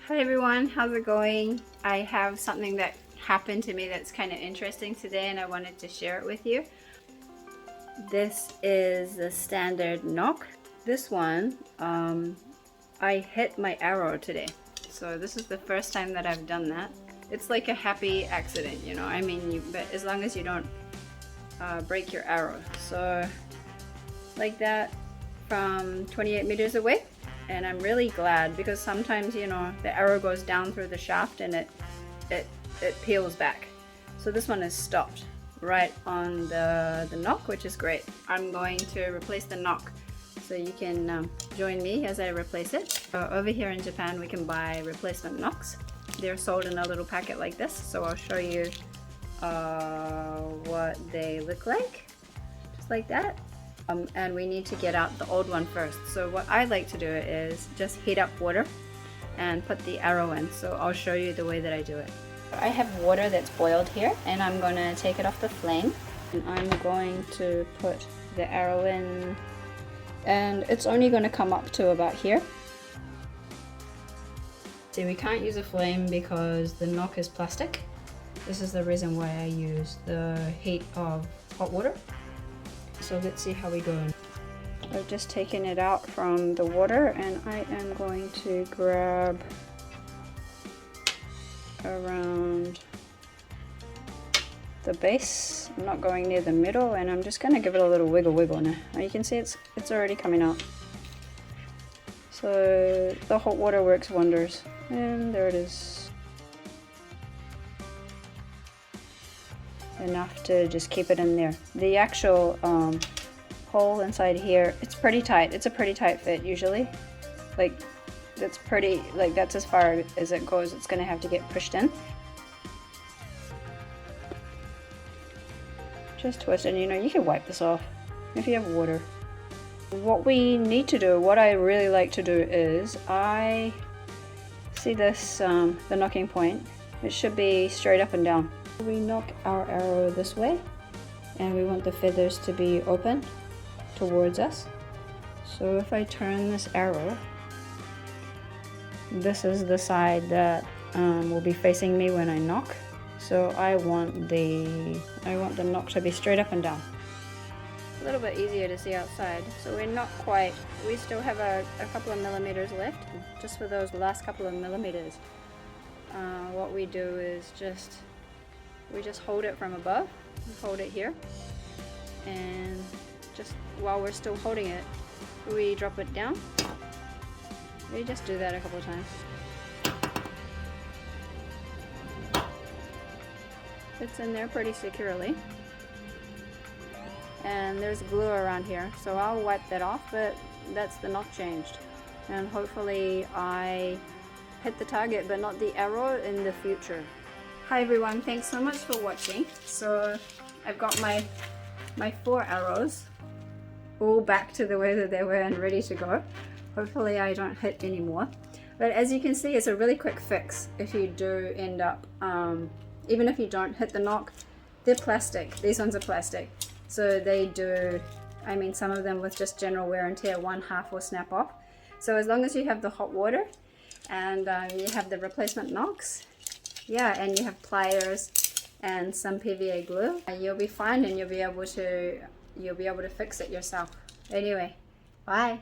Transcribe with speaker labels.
Speaker 1: Hi everyone, how's it going? I have something that happened to me that's kind of interesting today and I wanted to share it with you. This is the standard nock. This one, I hit my arrow today. So this is the first time that I've done that. It's like a happy accident, you know, I mean, but as long as you don't break your arrow. So like that from 28 meters away. And I'm really glad because sometimes, you know, the arrow goes down through the shaft and it peels back. So this one is stopped right on the nock, which is great. I'm going to replace the nock, so you can join me as I replace it. Over here in Japan, we can buy replacement nocks. They're sold in a little packet like this, so I'll show you what they look like, just like that. And we need to get out the old one first. So what I like to do is just heat up water and put the arrow in. So I'll show you the way that I do it. I have water that's boiled here and I'm going to take it off the flame. And I'm going to put the arrow in and it's only going to come up to about here. See, we can't use a flame because the nock is plastic. This is the reason why I use the heat of hot water. So let's see how we go. I've just taken it out from the water and I am going to grab around the base. I'm not going near the middle and I'm just going to give it a little wiggle now. You can see it's already coming out. So the hot water works wonders. And there it is. Enough to just keep it in there. The actual hole inside here, it's pretty tight. It's a pretty tight fit usually. Like that's pretty, like that's as far as it goes. It's gonna have to get pushed in. Just twist, and you know, you can wipe this off if you have water. What we need to do, what I really like to do is, I see this, the nocking point. It should be straight up and down. We nock our arrow this way and we want the feathers to be open towards us. So if I turn this arrow, this is the side that will be facing me when I nock. So I want the nock to be straight up and down. A little bit easier to see outside. So we're not quite, we still have a couple of millimeters left. Just for those last couple of millimeters, what we do is we just hold it from above, hold it here, and just while we're still holding it, we drop it down. We just do that a couple of times. It's in there pretty securely. And there's glue around here, so I'll wipe that off, but that's the nock changed. And hopefully I hit the target, but not the arrow in the future. Hi everyone, thanks so much for watching. So I've got my 4 arrows all back to the way that they were and ready to go. Hopefully I don't hit any more. But as you can see, it's a really quick fix if you do end up, even if you don't hit the nock, they're plastic. These ones are plastic. So they do, I mean, some of them with just general wear and tear, one half will snap off. So as long as you have the hot water and you have the replacement nocks, yeah, and you have pliers and some PVA glue, you'll be fine and you'll be able to fix it yourself. Anyway, bye.